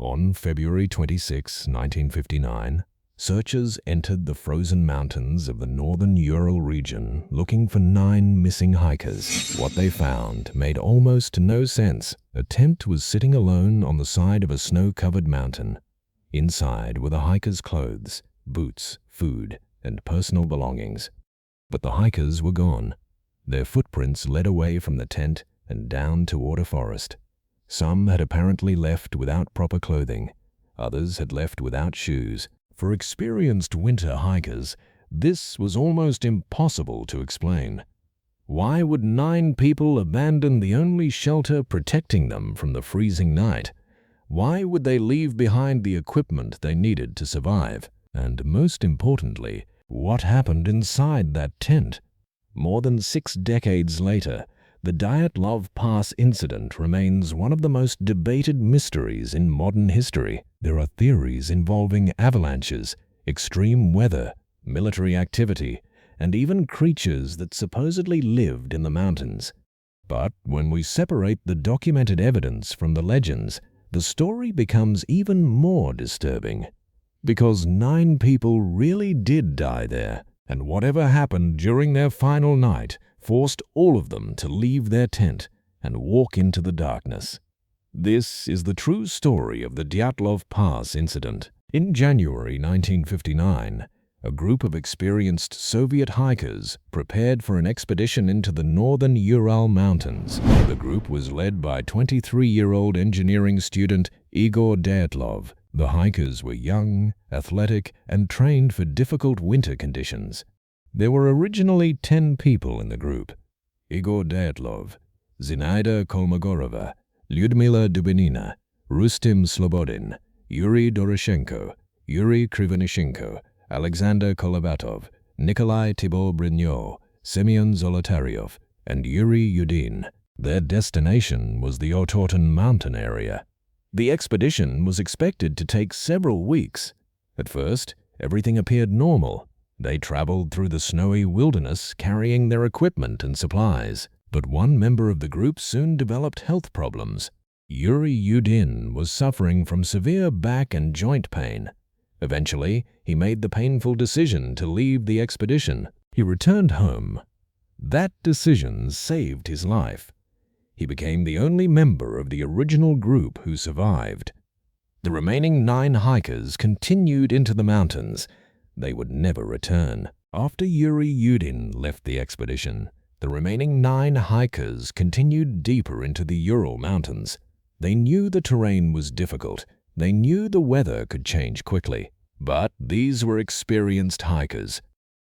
On February 26, 1959, searchers entered the frozen mountains of the northern Ural region looking for 9 missing hikers. What they found made almost no sense. A tent was sitting alone on the side of a snow-covered mountain. Inside were the hikers' clothes, boots, food, and personal belongings. But the hikers were gone. Their footprints led away from the tent and down toward a forest. Some had apparently left without proper clothing. Others had left without shoes. For experienced winter hikers, this was almost impossible to explain. Why would 9 people abandon the only shelter protecting them from the freezing night? Why would they leave behind the equipment they needed to survive? And most importantly, what happened inside that tent? More than 6 decades later, the Dyatlov Pass Incident remains one of the most debated mysteries in modern history. There are theories involving avalanches, extreme weather, military activity, and even creatures that supposedly lived in the mountains. But when we separate the documented evidence from the legends, the story becomes even more disturbing. Because 9 people really did die there, and whatever happened during their final night forced all of them to leave their tent and walk into the darkness. This is the true story of the Dyatlov Pass Incident. In January 1959, a group of experienced Soviet hikers prepared for an expedition into the northern Ural Mountains. The group was led by 23-year-old engineering student Igor Dyatlov. The hikers were young, athletic, and trained for difficult winter conditions. There were originally 10 people in the group: Igor Dyatlov, Zinaida Kolmogorova, Lyudmila Dubinina, Rustim Slobodin, Yuri Doroshenko, Yuri Krivonishenko, Alexander Kolovatov, Nikolai Tibor-Brignol, Semyon Zolotaryov, and Yuri Yudin. Their destination was the Otorten mountain area. The expedition was expected to take several weeks. At first, everything appeared normal. They traveled through the snowy wilderness carrying their equipment and supplies. But one member of the group soon developed health problems. Yuri Yudin was suffering from severe back and joint pain. Eventually, he made the painful decision to leave the expedition. He returned home. That decision saved his life. He became the only member of the original group who survived. The remaining 9 hikers continued into the mountains. They would never return. After Yuri Yudin left the expedition, the remaining 9 hikers continued deeper into the Ural Mountains. They knew the terrain was difficult. They knew the weather could change quickly. But these were experienced hikers.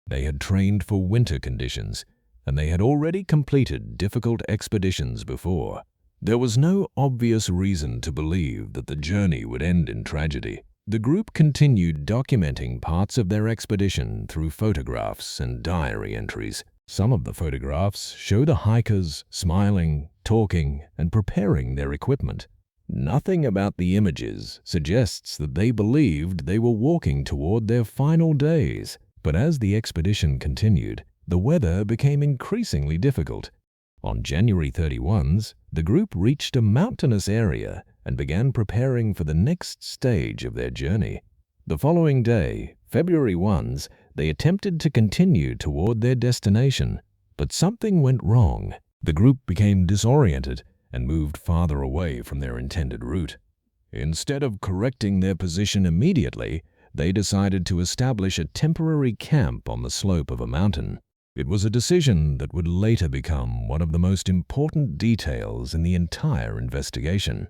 They had trained for winter conditions, and they had already completed difficult expeditions before. There was no obvious reason to believe that the journey would end in tragedy. The group continued documenting parts of their expedition through photographs and diary entries. Some of the photographs show the hikers smiling, talking, and preparing their equipment. Nothing about the images suggests that they believed they were walking toward their final days. But as the expedition continued, the weather became increasingly difficult. On January 31, the group reached a mountainous area and began preparing for the next stage of their journey. The following day, February 1, they attempted to continue toward their destination, but something went wrong. The group became disoriented and moved farther away from their intended route. Instead of correcting their position immediately, they decided to establish a temporary camp on the slope of a mountain. It was a decision that would later become one of the most important details in the entire investigation.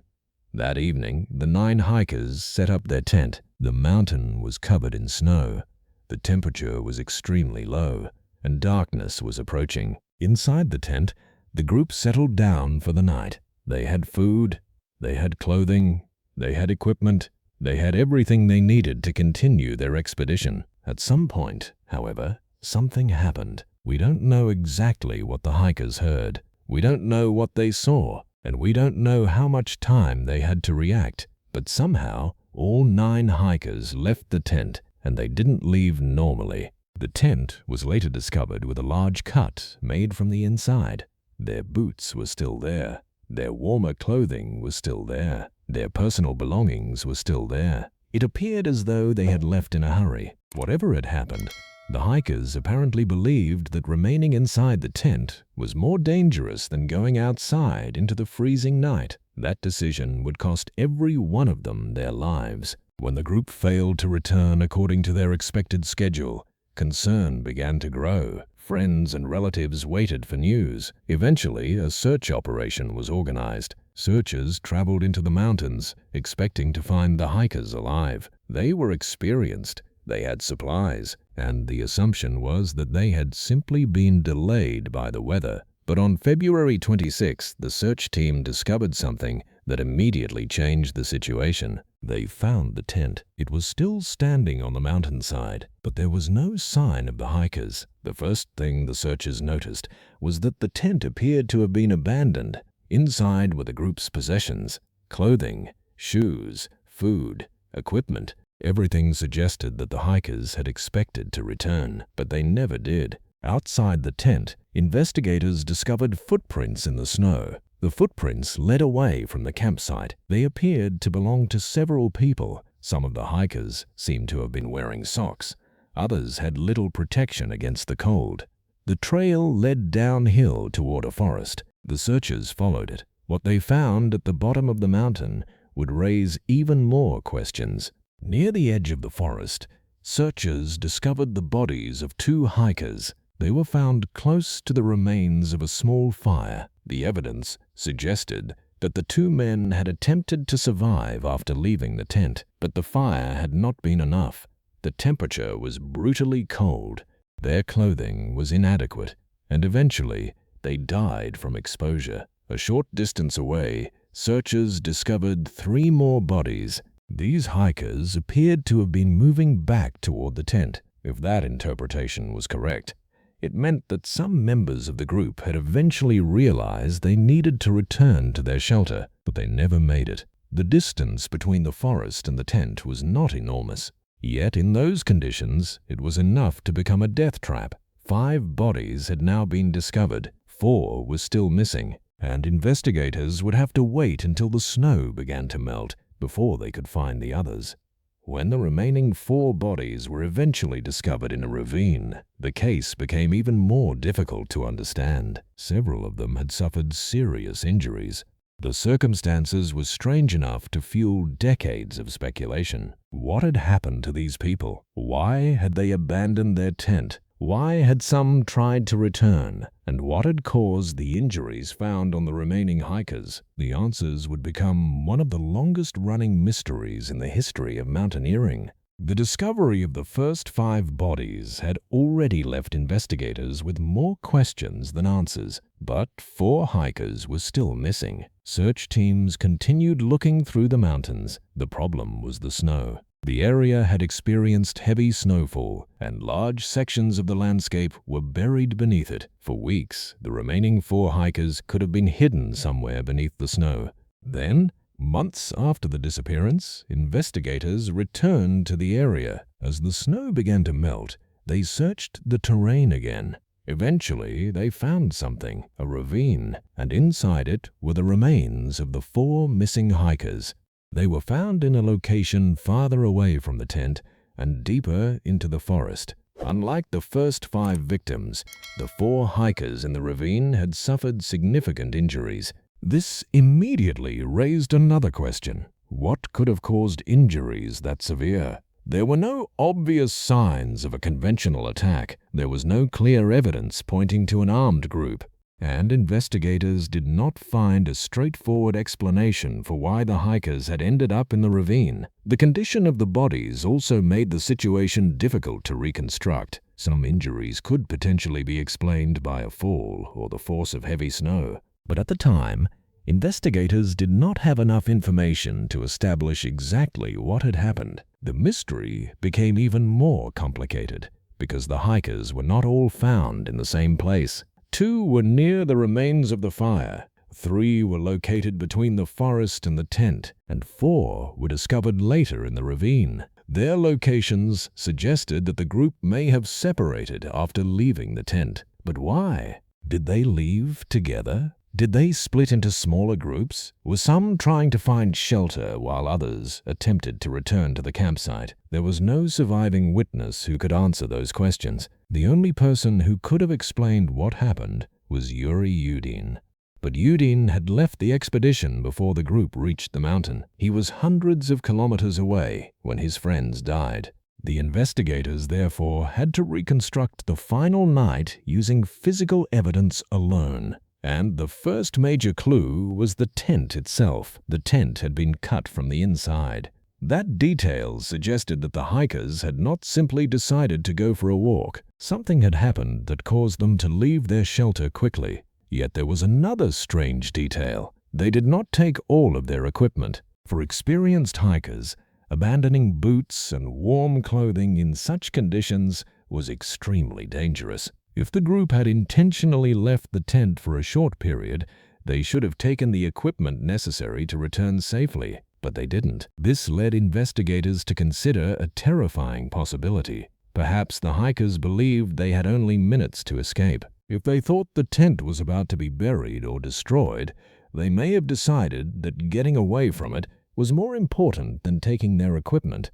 That evening, the 9 hikers set up their tent. The mountain was covered in snow. The temperature was extremely low, and darkness was approaching. Inside the tent, the group settled down for the night. They had food, they had clothing, they had equipment, they had everything they needed to continue their expedition. At some point, however, something happened. We don't know exactly what the hikers heard. We don't know what they saw, and we don't know how much time they had to react. But somehow, all 9 hikers left the tent, and they didn't leave normally. The tent was later discovered with a large cut made from the inside. Their boots were still there. Their warmer clothing was still there. Their personal belongings were still there. It appeared as though they had left in a hurry. Whatever had happened, the hikers apparently believed that remaining inside the tent was more dangerous than going outside into the freezing night. That decision would cost every one of them their lives. When the group failed to return according to their expected schedule, concern began to grow. Friends and relatives waited for news. Eventually, a search operation was organized. Searchers traveled into the mountains, expecting to find the hikers alive. They were experienced, they had supplies, and the assumption was that they had simply been delayed by the weather. But on February 26, the search team discovered something that immediately changed the situation. They found the tent. It was still standing on the mountainside, but there was no sign of the hikers. The first thing the searchers noticed was that the tent appeared to have been abandoned. Inside were the group's possessions: clothing, shoes, food, equipment. Everything suggested that the hikers had expected to return, but they never did. Outside the tent, investigators discovered footprints in the snow. The footprints led away from the campsite. They appeared to belong to several people. Some of the hikers seemed to have been wearing socks. Others had little protection against the cold. The trail led downhill toward a forest. The searchers followed it. What they found at the bottom of the mountain would raise even more questions. Near the edge of the forest, searchers discovered the bodies of two hikers. They were found close to the remains of a small fire. The evidence suggested that the two men had attempted to survive after leaving the tent, but the fire had not been enough. The temperature was brutally cold. Their clothing was inadequate, and eventually they died from exposure. A short distance away, searchers discovered 3 more bodies. These hikers appeared to have been moving back toward the tent. If that interpretation was correct, it meant that some members of the group had eventually realized they needed to return to their shelter, but they never made it. The distance between the forest and the tent was not enormous. Yet in those conditions, it was enough to become a death trap. 5 bodies had now been discovered. 4 were still missing, and investigators would have to wait until the snow began to melt before they could find the others. When the remaining 4 bodies were eventually discovered in a ravine, the case became even more difficult to understand. Several of them had suffered serious injuries. The circumstances were strange enough to fuel decades of speculation. What had happened to these people? Why had they abandoned their tent? Why had some tried to return? And what had caused the injuries found on the remaining hikers? The answers would become one of the longest-running mysteries in the history of mountaineering. The discovery of the first 5 bodies had already left investigators with more questions than answers, but 4 hikers were still missing. Search teams continued looking through the mountains. The problem was the snow. The area had experienced heavy snowfall, and large sections of the landscape were buried beneath it. For weeks, the remaining 4 hikers could have been hidden somewhere beneath the snow. Then, months after the disappearance, investigators returned to the area. As the snow began to melt, they searched the terrain again. Eventually, they found something, a ravine, and inside it were the remains of the 4 missing hikers. They were found in a location farther away from the tent and deeper into the forest. Unlike the first 5 victims, the 4 hikers in the ravine had suffered significant injuries. This immediately raised another question. What could have caused injuries that severe? There were no obvious signs of a conventional attack. There was no clear evidence pointing to an armed group. And investigators did not find a straightforward explanation for why the hikers had ended up in the ravine. The condition of the bodies also made the situation difficult to reconstruct. Some injuries could potentially be explained by a fall or the force of heavy snow. But at the time, investigators did not have enough information to establish exactly what had happened. The mystery became even more complicated because the hikers were not all found in the same place. 2 were near the remains of the fire, 3 were located between the forest and the tent, and 4 were discovered later in the ravine. Their locations suggested that the group may have separated after leaving the tent. But why? Did they leave together? Did they split into smaller groups? Were some trying to find shelter while others attempted to return to the campsite? There was no surviving witness who could answer those questions. The only person who could have explained what happened was Yuri Yudin. But Yudin had left the expedition before the group reached the mountain. He was hundreds of kilometers away when his friends died. The investigators, therefore, had to reconstruct the final night using physical evidence alone. And the first major clue was the tent itself. The tent had been cut from the inside. That detail suggested that the hikers had not simply decided to go for a walk. Something had happened that caused them to leave their shelter quickly. Yet there was another strange detail. They did not take all of their equipment. For experienced hikers, abandoning boots and warm clothing in such conditions was extremely dangerous. If the group had intentionally left the tent for a short period, they should have taken the equipment necessary to return safely, but they didn't. This led investigators to consider a terrifying possibility. Perhaps the hikers believed they had only minutes to escape. If they thought the tent was about to be buried or destroyed, they may have decided that getting away from it was more important than taking their equipment.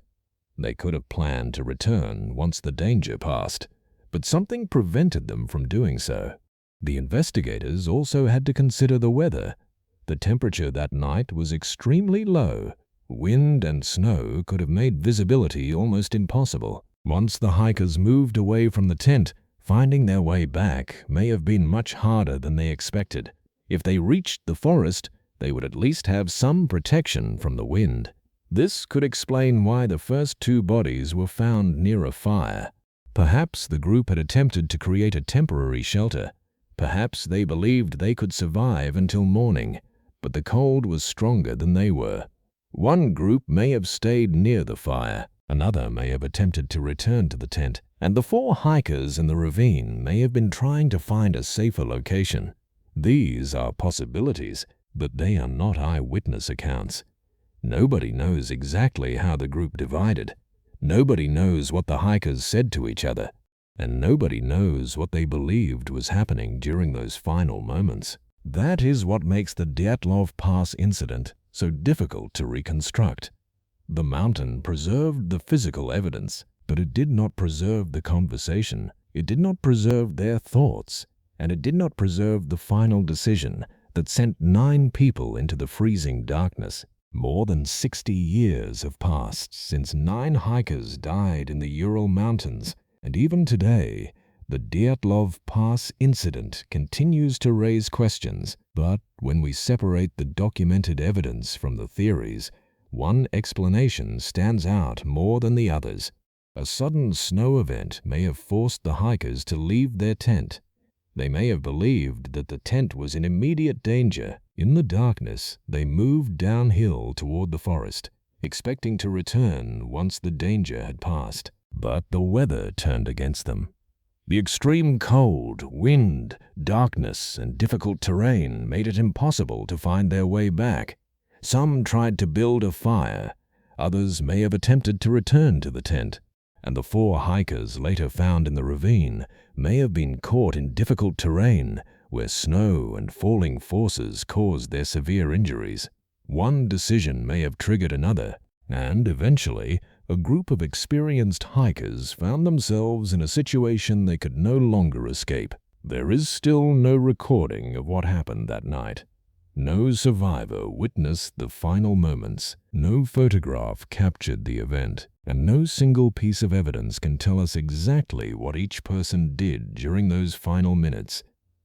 They could have planned to return once the danger passed, but something prevented them from doing so. The investigators also had to consider the weather. The temperature that night was extremely low. Wind and snow could have made visibility almost impossible. Once the hikers moved away from the tent, finding their way back may have been much harder than they expected. If they reached the forest, they would at least have some protection from the wind. This could explain why the first two bodies were found near a fire. Perhaps the group had attempted to create a temporary shelter. Perhaps they believed they could survive until morning, but the cold was stronger than they were. One group may have stayed near the fire. Another may have attempted to return to the tent, and the four hikers in the ravine may have been trying to find a safer location. These are possibilities, but they are not eyewitness accounts. Nobody knows exactly how the group divided. Nobody knows what the hikers said to each other, and nobody knows what they believed was happening during those final moments. That is what makes the Dyatlov Pass incident so difficult to reconstruct. The mountain preserved the physical evidence, but it did not preserve the conversation. It did not preserve their thoughts, and it did not preserve the final decision that sent 9 people into the freezing darkness. More than 60 years have passed since 9 hikers died in the Ural Mountains, and even today, the Dyatlov Pass incident continues to raise questions. But when we separate the documented evidence from the theories, one explanation stands out more than the others. A sudden snow event may have forced the hikers to leave their tent. They may have believed that the tent was in immediate danger. In the darkness, they moved downhill toward the forest, expecting to return once the danger had passed. But the weather turned against them. The extreme cold, wind, darkness, and difficult terrain made it impossible to find their way back. Some tried to build a fire. Others may have attempted to return to the tent. And the 4 hikers later found in the ravine may have been caught in difficult terrain where snow and falling forces caused their severe injuries. One decision may have triggered another, and eventually, a group of experienced hikers found themselves in a situation they could no longer escape. There is still no recording of what happened that night. No survivor witnessed the final moments. No photograph captured the event, and no single piece of evidence can tell us exactly what each person did during those final minutes.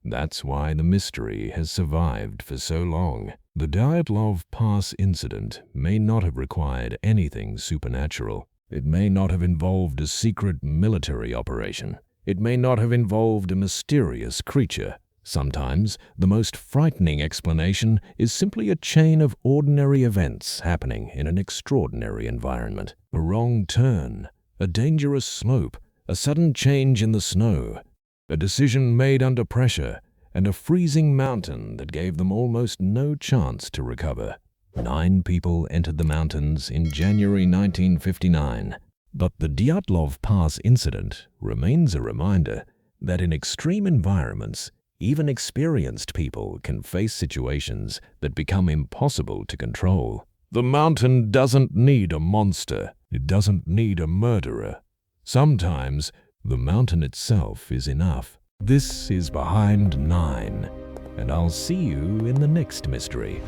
That's why the mystery has survived for so long. The Dyatlov Pass incident may not have required anything supernatural. It may not have involved a secret military operation. It may not have involved a mysterious creature. Sometimes, the most frightening explanation is simply a chain of ordinary events happening in an extraordinary environment. A wrong turn, a dangerous slope, a sudden change in the snow, a decision made under pressure, and a freezing mountain that gave them almost no chance to recover. 9 people entered the mountains in January 1959. But the Dyatlov Pass incident remains a reminder that in extreme environments, Even experienced people can face situations that become impossible to control. The mountain doesn't need a monster. It doesn't need a murderer. Sometimes, the mountain itself is enough. This is Behind 9, and I'll see you in the next mystery.